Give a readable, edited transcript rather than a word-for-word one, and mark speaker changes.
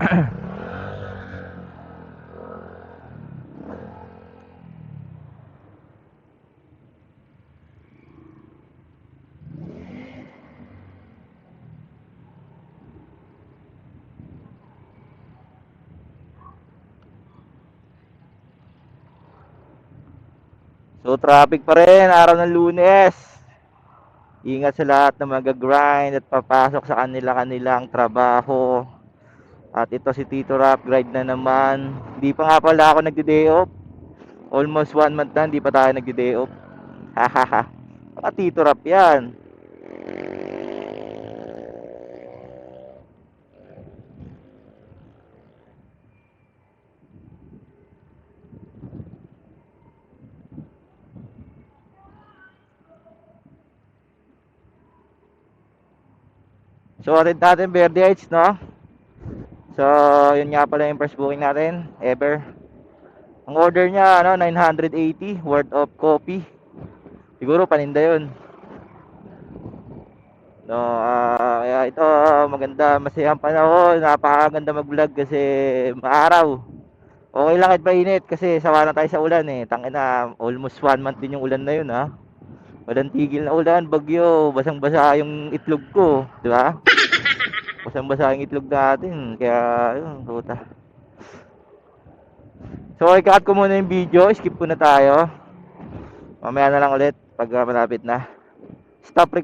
Speaker 1: So traffic pa rin, araw ng Lunes. Ingat sa lahat na mag-grind at papasok sa kanilang trabaho. At ito si Tito Rap, grind na naman. Hindi pa nga pala ako nagde-day off. Almost 1 month na, hindi pa tayo nagde-day off. Hahaha. Mga Tito Rap yan. So, atin natin Verde Heights, no? So, yun nga pala yung first booking natin, ever. Ang order niya, 980 worth of coffee. Siguro paninda yun. No, kaya ito, maganda, masayang panahon, napakaganda mag-vlog kasi maaraw. Okay lang kahit mainit kasi sawa na tayo sa ulan eh. Tangina, almost 1 month din yung ulan na yun ha. Walang tigil na ulan, bagyo, basang-basa yung itlog ko, di ba? Basang-basa yung itlog natin, kaya yun, puta. So, i-cut ko muna yung video, skip ko na tayo. Mamaya na lang ulit pag malapit na. Stop recording.